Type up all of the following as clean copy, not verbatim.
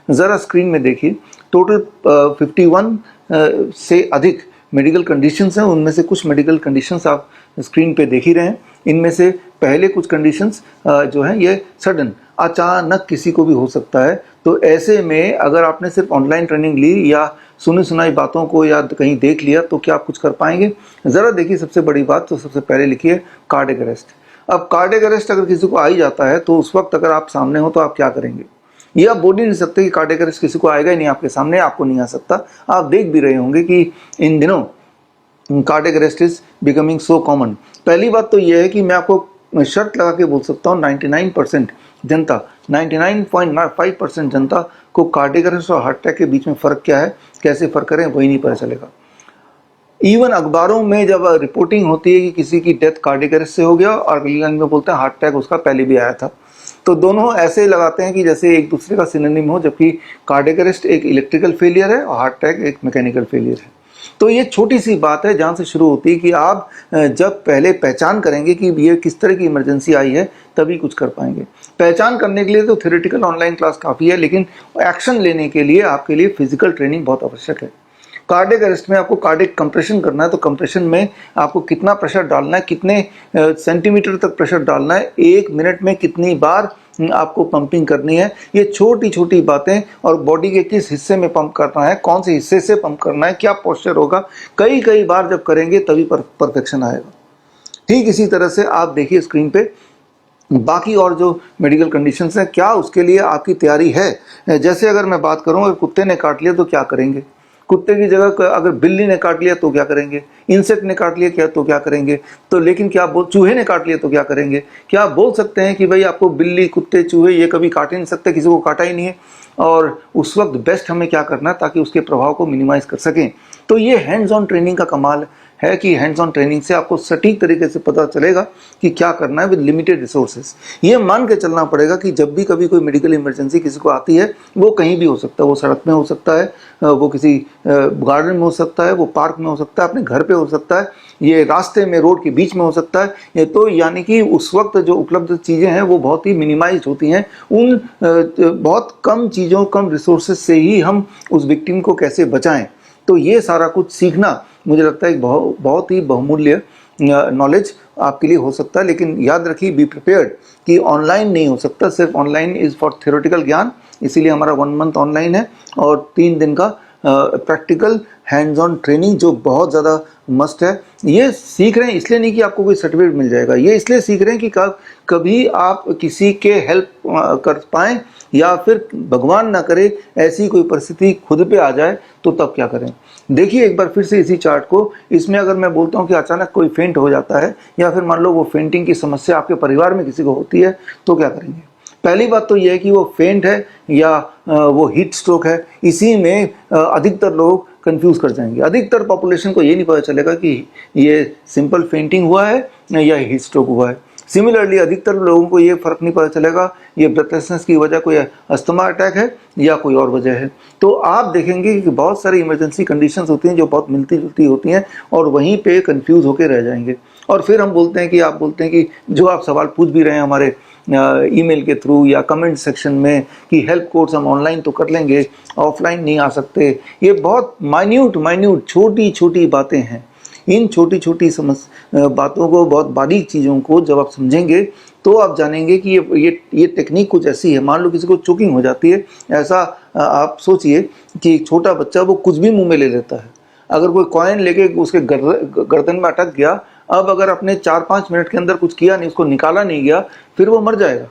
ज़रा स्क्रीन में देखिए, टोटल 51 से अधिक मेडिकल कंडीशंस हैं। उनमें से कुछ मेडिकल कंडीशंस आप स्क्रीन पे देख ही रहे हैं। इनमें से पहले कुछ कंडीशंस जो हैं ये सडन, अचानक किसी को भी हो सकता है। तो ऐसे में अगर आपने सिर्फ ऑनलाइन ट्रेनिंग ली या सुनी सुनाई बातों को या कहीं देख लिया तो क्या आप कुछ कर पाएंगे? ज़रा देखिए, सबसे बड़ी बात तो सबसे पहले लिखिए कार्डियक अरेस्ट। अब कार्डियक अरेस्ट अगर किसी को आ ही जाता है तो उस वक्त अगर आप सामने हो तो आप क्या करेंगे? ये आप बोल ही नहीं सकते कि कार्डियक अरेस्ट किसी को आएगा ही नहीं आपके सामने, आपको नहीं आ सकता। आप देख भी रहे होंगे कि इन दिनों cardiac arrest is becoming so common. पहली बात तो यह है कि मैं आपको शर्त लगा के बोल सकता हूँ 99% जनता, 99.5% जनता को कार्डियक अरेस्ट और हार्ट अटैक के बीच में फ़र्क क्या है, कैसे फ़र्क करें, वही नहीं पता चलेगा। इवन अखबारों में जब रिपोर्टिंग होती है कि किसी की डेथ कार्डियक अरेस्ट से हो गया और अगली लाइन में बोलते हैं हार्ट अटैक उसका पहले भी आया था, तो दोनों ऐसे लगाते हैं कि जैसे एक दूसरे का सिनोनिम हो, जबकि कार्डियक अरेस्ट एक इलेक्ट्रिकल फेलियर है और हार्ट अटैक एक मैकेनिकल फेलियर है। तो ये छोटी सी बात है जहाँ से शुरू होती है कि आप जब पहले पहचान करेंगे कि ये किस तरह की इमरजेंसी आई है तभी कुछ कर पाएंगे। पहचान करने के लिए तो थ्योरेटिकल ऑनलाइन क्लास काफ़ी है, लेकिन एक्शन लेने के लिए आपके लिए फिजिकल ट्रेनिंग बहुत आवश्यक है। कार्डियक अरेस्ट में आपको कार्डियक कंप्रेशन करना है, तो कंप्रेशन में आपको कितना प्रेशर डालना है, कितने सेंटीमीटर तक प्रेशर डालना है, 1 मिनट में कितनी बार आपको पंपिंग करनी है, ये छोटी छोटी बातें, और बॉडी के किस हिस्से में पंप करना है, कौन से हिस्से से पंप करना है, क्या पोस्चर होगा, कई कई बार जब करेंगे तभी परफेक्शन आएगा। ठीक इसी तरह से आप देखिए स्क्रीन पे बाकी और जो मेडिकल कंडीशंस हैं, क्या उसके लिए आपकी तैयारी है। जैसे अगर मैं बात करूँ, अगर कुत्ते ने काट लिया तो क्या करेंगे, कुत्ते की जगह अगर बिल्ली ने काट लिया तो क्या करेंगे, इंसेक्ट ने काट लिया क्या तो क्या करेंगे, तो लेकिन क्या चूहे ने काट लिया तो क्या करेंगे? क्या आप बोल सकते हैं कि भाई आपको बिल्ली, कुत्ते, चूहे ये कभी काट ही नहीं सकते, किसी को काटा ही नहीं है, और उस वक्त बेस्ट हमें क्या करना है ताकि उसके प्रभाव को मिनिमाइज कर सकें? तो ये हैंड्स ऑन ट्रेनिंग का कमाल है कि हैंड्स ऑन ट्रेनिंग से आपको सटीक तरीके से पता चलेगा कि क्या करना है विद लिमिटेड रिसोर्सेज। ये मान के चलना पड़ेगा कि जब भी कभी कोई मेडिकल इमरजेंसी किसी को आती है, वो कहीं भी हो सकता है, वो सड़क में हो सकता है, वो किसी गार्डन में हो सकता है, वो पार्क में हो सकता है, अपने घर पे हो सकता है, ये रास्ते में रोड के बीच में हो सकता है। ये तो यानी कि उस वक्त जो उपलब्ध चीज़ें हैं वो बहुत ही मिनिमाइज होती हैं। उन बहुत कम चीज़ों, कम रिसोर्सेज से ही हम उस विक्टिम को कैसे बचाएं, तो ये सारा कुछ सीखना मुझे लगता है एक बहुत ही बहुमूल्य नॉलेज आपके लिए हो सकता है। लेकिन याद रखिए, बी प्रिपेयर्ड कि ऑनलाइन नहीं हो सकता, सिर्फ ऑनलाइन इज़ फॉर थ्योरेटिकल ज्ञान, इसीलिए हमारा 1 मंथ ऑनलाइन है और 3 दिन का प्रैक्टिकल हैंड्स ऑन ट्रेनिंग जो बहुत ज़्यादा मस्ट है। ये सीख रहे हैं इसलिए नहीं कि आपको कोई सर्टिफिकेट मिल जाएगा, ये इसलिए सीख रहे हैं कि कभी आप किसी के हेल्प कर पाएँ, या फिर भगवान ना करे ऐसी कोई परिस्थिति खुद पे आ जाए तो तब क्या करें। देखिए एक बार फिर से इसी चार्ट को, इसमें अगर मैं बोलता हूँ कि अचानक कोई फेंट हो जाता है या फिर मान लो वो फेंटिंग की समस्या आपके परिवार में किसी को होती है तो क्या करेंगे? पहली बात तो ये है कि वो फेंट है या वो हीट स्ट्रोक है, इसी में अधिकतर लोग कंफ्यूज कर जाएंगे। अधिकतर पॉपुलेशन को ये नहीं पता चलेगा कि ये सिंपल फेंटिंग हुआ है या हीट स्ट्रोक हुआ है। सिमिलरली अधिकतर लोगों को ये फर्क नहीं पता चलेगा ये ब्रेथलेसनेस की वजह कोई अस्थमा अटैक है या कोई और वजह है। तो आप देखेंगे कि बहुत सारी इमरजेंसी कंडीशंस होती हैं जो बहुत मिलती जुलती होती हैं और वहीं पे कंफ्यूज होकर रह जाएंगे। और फिर हम बोलते हैं कि आप बोलते हैं कि जो आप सवाल पूछ भी रहे हैं हमारे ईमेल के थ्रू या कमेंट सेक्शन में कि हेल्प कोर्स हम ऑनलाइन तो कर लेंगे, ऑफलाइन नहीं आ सकते, ये बहुत माइन्यूट छोटी छोटी बातें हैं। इन छोटी छोटी बातों को, बहुत बारीक चीज़ों को जब आप समझेंगे तो आप जानेंगे कि ये टेक्निक कुछ ऐसी है। मान लो किसी को चोकिंग हो जाती है, ऐसा आप सोचिए कि एक छोटा बच्चा वो कुछ भी मुंह में ले लेता है, अगर कोई कॉइन लेके उसके गर्दन में अटक गया, अब अगर अपने 4-5 मिनट के अंदर कुछ किया नहीं, उसको निकाला नहीं गया, फिर वो मर जाएगा।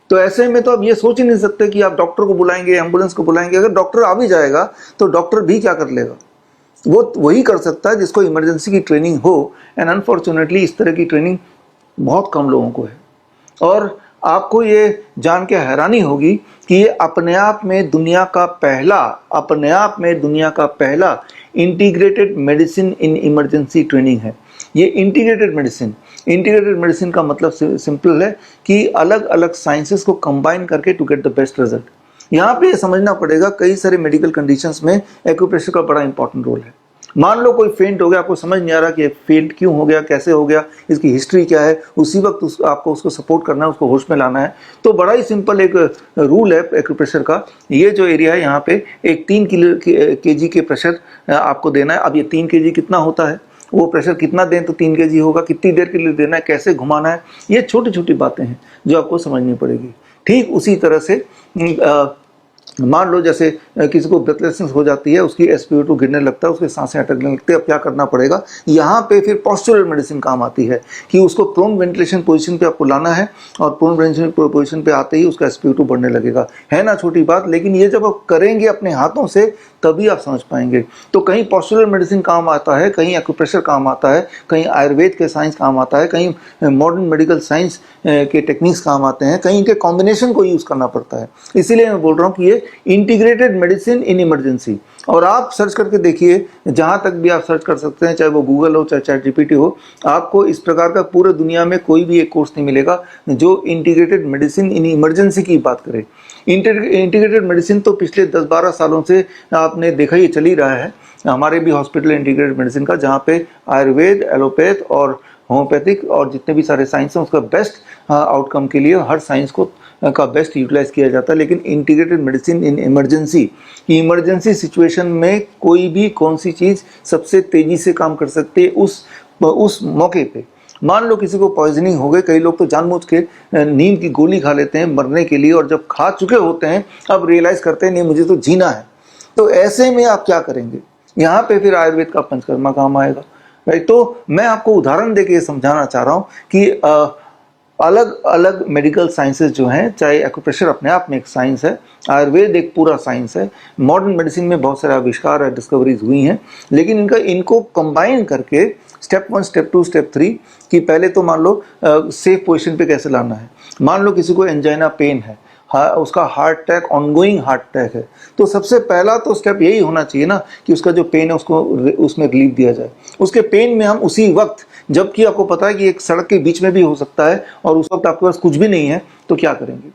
तो ऐसे में तो आप ये सोच ही नहीं सकते कि आप डॉक्टर को बुलाएंगे, एम्बुलेंस को बुलाएंगे। अगर डॉक्टर आ भी जाएगा तो डॉक्टर भी क्या कर लेगा? वो वही कर सकता है जिसको इमरजेंसी की ट्रेनिंग हो। एंड अनफॉर्चुनेटली इस तरह की ट्रेनिंग बहुत कम लोगों को है। और आपको ये जान के हैरानी होगी कि ये अपने आप में दुनिया का पहला integrated medicine in emergency training है। ये इंटीग्रेटेड मेडिसिन का मतलब सिंपल है कि अलग अलग साइंसेस को कंबाइन करके to get the best result. यहाँ पे समझना पड़ेगा कई सारे मेडिकल कंडीशंस में एक्यूप्रेशर का बड़ा इंपॉर्टेंट रोल है। मान लो कोई फेंट हो गया, आपको समझ नहीं आ रहा कि फेंट क्यों हो गया, कैसे हो गया, इसकी हिस्ट्री क्या है, उसी वक्त आपको उसको सपोर्ट करना है, उसको होश में लाना है। तो बड़ा ही सिंपल एक रूल है एक्यूप्रेशर का। ये जो एरिया है यहाँ पे एक 3 किलो केजी के प्रेशर आपको देना है। अब ये 3 केजी कितना होता है, वो प्रेशर कितना दें तो 3 केजी होगा, कितनी देर के लिए देना है, कैसे घुमाना है, ये छोटी छोटी बातें हैं जो आपको समझनी पड़ेगी। ठीक उसी तरह से मान लो जैसे किसी को ब्रेथलेसनेस हो जाती है, उसकी SpO2 गिरने लगता है, उसके सांसें अटकने लगती है। अब क्या करना पड़ेगा, यहाँ पे फिर पॉस्चरल मेडिसिन काम आती है कि उसको प्रोन वेंटिलेशन पोजीशन पे आपको लाना है, और प्रोन वेंटिलेशन पोजीशन पे आते ही उसका SpO2 बढ़ने लगेगा। है ना छोटी बात, लेकिन ये जब आप करेंगे अपने हाथों से तभी आप समझ पाएंगे। तो कहीं पॉस्चरल मेडिसिन काम आता है, कहीं एक्यूप्रेशर काम आता है, कहीं आयुर्वेद के साइंस काम आता है, कहीं मॉडर्न मेडिकल साइंस के टेक्निक्स काम आते हैं, कहीं इनके कॉम्बिनेशन को यूज़ करना पड़ता है। इसीलिए मैं बोल रहा हूँ कि ये इंटीग्रेटेड मेडिसिन इन इमरजेंसी। और आप सर्च करके देखिए, जहाँ तक भी आप सर्च कर सकते हैं, चाहे वो गूगल हो चाहे ChatGPT हो, आपको इस प्रकार का पूरे दुनिया में कोई भी एक कोर्स नहीं मिलेगा जो इंटीग्रेटेड मेडिसिन इन इमरजेंसी की बात करे। इंटीग्रेटेड मेडिसिन तो पिछले 10-12 सालों से आपने देखा ही चल ही रहा है। हमारे भी हॉस्पिटल इंटीग्रेटेड मेडिसिन का, जहाँ पे आयुर्वेद, एलोपैथ और होम्योपैथिक और जितने भी सारे साइंस हैं उसका बेस्ट आउटकम के लिए हर साइंस को का बेस्ट यूटिलाइज किया जाता है। लेकिन integrated medicine in emergency situation में कोई भी कौन सी चीज़ सबसे तेज़ी से काम कर सकती है उस मौके पे। मान लो किसी को पॉइजनिंग हो गई, कई लोग तो जानबूझ के नींद की गोली खा लेते हैं मरने के लिए, और जब खा चुके होते हैं अब रियलाइज करते हैं नहीं मुझे तो जीना है। तो ऐसे में आप क्या करेंगे, यहाँ पे फिर आयुर्वेद का पंचकर्मा काम आएगा, राइट। तो मैं आपको उदाहरण देके ये समझाना चाह रहा हूँ कि अलग अलग मेडिकल साइंसेज जो हैं, चाहे एक्यूप्रेशर अपने आप में एक साइंस है, आयुर्वेद एक पूरा साइंस है, मॉडर्न मेडिसिन में बहुत सारे आविष्कार और डिस्कवरीज हुई हैं, लेकिन इनको कंबाइन करके स्टेप 1, स्टेप 2, स्टेप 3 कि पहले तो मान लो सेफ पोजीशन पे कैसे लाना है। मान लो किसी को एंजाइना पेन है, उसका heart attack, ongoing heart attack है, तो सबसे पहला तो स्टेप यही होना चाहिए ना कि उसका जो पेन है उसको उसमें रिलीफ दिया जाए। उसके पेन में हम उसी वक्त, जबकि आपको पता है कि एक सड़क के बीच में भी हो सकता है और उस वक्त आपके पास कुछ भी नहीं है, तो क्या करेंगे?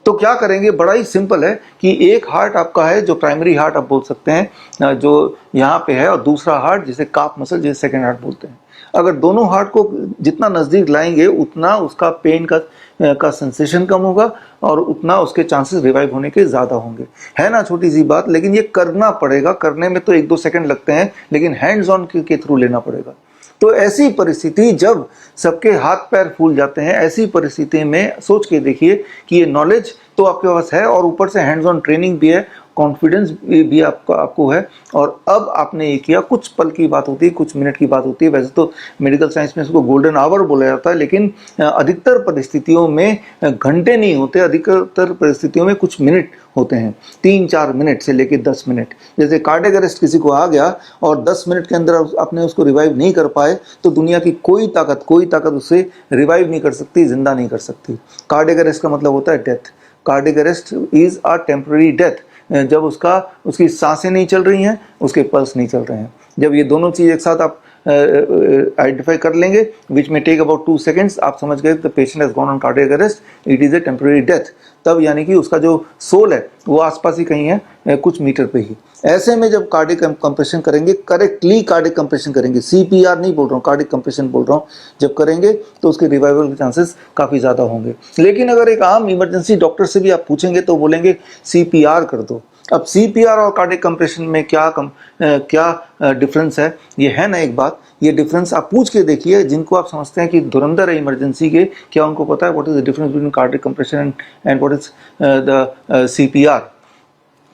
तो क्या करेंगे, बड़ा ही सिंपल है कि एक हार्ट आपका है जो प्राइमरी हार्ट आप बोल सकते हैं जो यहाँ पे है, और दूसरा हार्ट जिसे काफ मसल जिसे सेकेंड हार्ट बोलते हैं। अगर दोनों हार्ट को जितना नज़दीक लाएंगे उतना उसका पेन का सेंसेशन कम होगा और उतना उसके चांसेस रिवाइव होने के ज़्यादा होंगे। है ना छोटी सी बात, लेकिन ये करना पड़ेगा। करने में तो 1-2 सेकंड लगते हैं, लेकिन हैंड्स ऑन के थ्रू लेना पड़ेगा। तो ऐसी परिस्थिति जब सबके हाथ पैर फूल जाते हैं, ऐसी परिस्थिति में सोच के देखिए कि ये नॉलेज तो आपके पास है और ऊपर से हैंड्स ऑन ट्रेनिंग भी है, कॉन्फिडेंस भी आपको है, और अब आपने ये किया। कुछ पल की बात होती है, कुछ मिनट की बात होती है। वैसे तो मेडिकल साइंस में इसको गोल्डन आवर बोला जाता है, लेकिन अधिकतर परिस्थितियों में घंटे नहीं होते, अधिकतर परिस्थितियों में कुछ मिनट होते हैं, 3-4 मिनट से लेकर 10 मिनट। जैसे कार्डियक अरेस्ट किसी को आ गया और 10 मिनट के अंदर आपने उसको रिवाइव नहीं कर पाए, तो दुनिया की कोई ताकत उसे रिवाइव नहीं कर सकती, जिंदा नहीं कर सकती। कार्डियक अरेस्ट का मतलब होता है death. Cardiac arrest is a temporary death. जब उसकी सांसें नहीं चल रही हैं, उसके पल्स नहीं चल रहे हैं, जब ये दोनों चीज़ एक साथ आप आइडेंटिफाई कर लेंगे, विच में टेक अबाउट 2 सेकेंड्स, आप समझ गए the patient has gone on cardiac arrest, it is a temporary death. तब यानी कि उसका जो सोल है वो आसपास ही कहीं है, कुछ मीटर पे ही। ऐसे में जब कार्डियक कंप्रेशन करेंगे, करेक्टली कार्डियक कंप्रेशन करेंगे, CPR नहीं बोल रहा हूँ, कार्डियक कंप्रेशन बोल रहा हूँ, जब करेंगे तो उसके रिवाइवल के चांसेस काफ़ी ज़्यादा होंगे। लेकिन अगर एक आम इमरजेंसी डॉक्टर से भी आप पूछेंगे तो बोलेंगे CPR कर दो। अब CPR और कार्डियक कंप्रेशन में क्या डिफरेंस है, ये है ना एक बात। ये डिफरेंस आप पूछ के देखिए, जिनको आप समझते हैं कि धुरंधर है इमरजेंसी के, क्या उनको पता है what is the difference between cardiac compression and what is the CPR,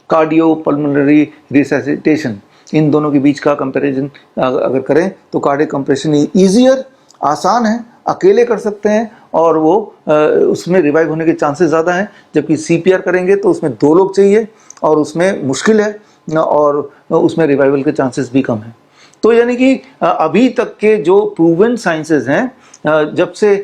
cardio pulmonary resuscitation. इन दोनों के बीच का कंपैरिजन अगर करें तो कार्डियक कंप्रेशन ईजियर, आसान है, अकेले कर सकते हैं और वो उसमें रिवाइव होने के चांसेस ज़्यादा हैं। जबकि CPR करेंगे तो उसमें 2 लोग चाहिए और उसमें मुश्किल है और उसमें रिवाइवल के चांसेस भी कम हैं। तो यानी कि अभी तक के जो प्रूवन साइंसेज हैं, जब से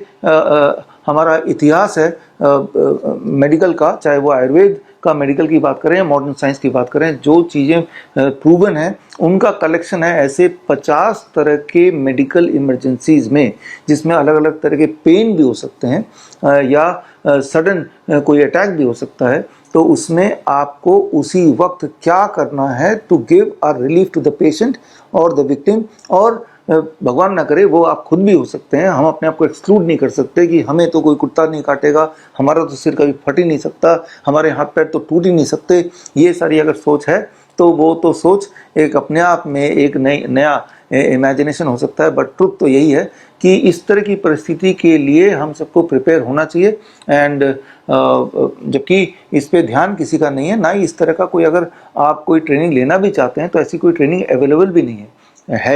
हमारा इतिहास है मेडिकल का, चाहे वो आयुर्वेद का मेडिकल की बात करें या मॉडर्न साइंस की बात करें, जो चीज़ें प्रूवन हैं उनका कलेक्शन है ऐसे 50 तरह के मेडिकल इमरजेंसीज में, जिसमें अलग अलग तरह के पेन भी हो सकते हैं या सडन कोई अटैक भी हो सकता है, तो उसमें आपको उसी वक्त क्या करना है to give a relief to the patient और द विक्टिम, और भगवान ना करे वो आप खुद भी हो सकते हैं। हम अपने आप को एक्सक्लूड नहीं कर सकते कि हमें तो कोई कुत्ता नहीं काटेगा, हमारा तो सिर कभी फट ही नहीं सकता, हमारे हाथ पैर तो टूट ही नहीं सकते। ये सारी अगर सोच है तो वो तो सोच एक अपने आप में एक नया इमेजिनेशन हो सकता है, बट ट्रुथ तो यही है कि इस तरह की परिस्थिति के लिए हम सबको प्रिपेयर होना चाहिए। एंड जबकि इस पे ध्यान किसी का नहीं है, ना ही इस तरह का कोई, अगर आप कोई ट्रेनिंग लेना भी चाहते हैं तो ऐसी कोई ट्रेनिंग अवेलेबल भी नहीं है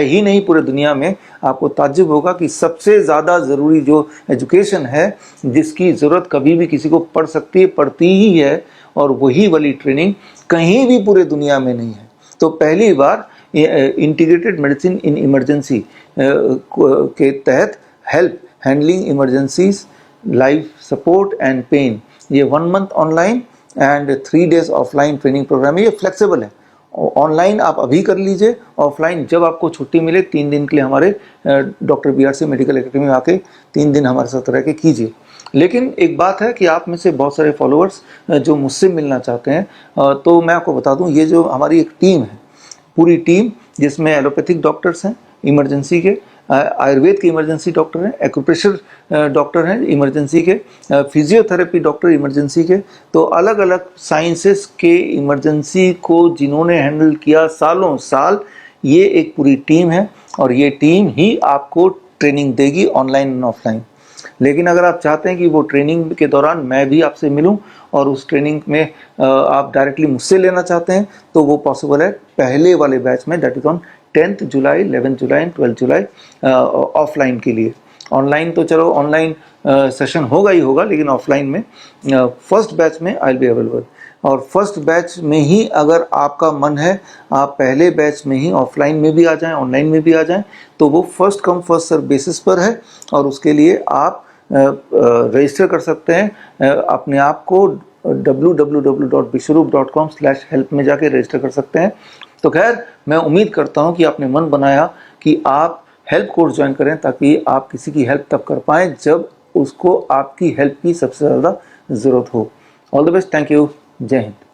ही नहीं पूरे दुनिया में। आपको ताज्जुब होगा कि सबसे ज़्यादा ज़रूरी जो एजुकेशन है, जिसकी ज़रूरत कभी भी किसी को पड़ सकती है, पड़ती ही है, और वही वाली ट्रेनिंग कहीं भी पूरे दुनिया में नहीं है। तो पहली बार इंटीग्रेटेड मेडिसिन इन इमरजेंसी के तहत help handling emergencies, life support and pain, ये 1 month online and 3 days offline training program है। ये फ्लेक्सिबल है, ऑनलाइन आप अभी कर लीजिए, ऑफलाइन जब आपको छुट्टी मिले 3 दिन के लिए हमारे डॉक्टर BRC मेडिकल एकेडमी में आके 3 दिन हमारे साथ रह के कीजिए। लेकिन एक बात है कि आप में से बहुत सारे फॉलोअर्स जो मुझसे मिलना चाहते हैं, तो मैं आपको बता दूं, ये जो हमारी एक टीम है, पूरी टीम, जिसमें एलोपैथिक डॉक्टर्स हैं इमरजेंसी के, आयुर्वेद के इमरजेंसी डॉक्टर हैं, एक्यूप्रेशर डॉक्टर हैं इमरजेंसी के, फिजियोथेरेपी डॉक्टर इमरजेंसी के, तो अलग अलग साइंसेस के इमरजेंसी को जिन्होंने हैंडल किया सालों साल, ये एक पूरी टीम है। और ये टीम ही आपको ट्रेनिंग देगी ऑनलाइन एंड ऑफलाइन। लेकिन अगर आप चाहते हैं कि वो ट्रेनिंग के दौरान मैं भी आपसे मिलूं और उस ट्रेनिंग में आप डायरेक्टली मुझसे लेना चाहते हैं, तो वो पॉसिबल है पहले वाले बैच में, that is on 10th July, 11th July and 12th July offline के लिए। ऑनलाइन तो चलो ऑनलाइन सेशन होगा ही होगा, लेकिन ऑफलाइन में फर्स्ट बैच में आई विल बी अवेलेबल। और फर्स्ट बैच में ही अगर आपका मन है आप पहले बैच में ही ऑफलाइन में भी आ जाएं, ऑनलाइन में भी आ जाएं, तो वो first come first serve basis पर है। और उसके लिए आप रजिस्टर कर सकते हैं अपने आप को www.bishwarup.com/help में जाके रजिस्टर कर सकते हैं। तो खैर, मैं उम्मीद करता हूं कि आपने मन बनाया कि आप हेल्प कोर्स ज्वाइन करें, ताकि आप किसी की हेल्प तब कर पाएं जब उसको आपकी हेल्प की सबसे ज़्यादा ज़रूरत हो। All the best, thank you, जय हिंद।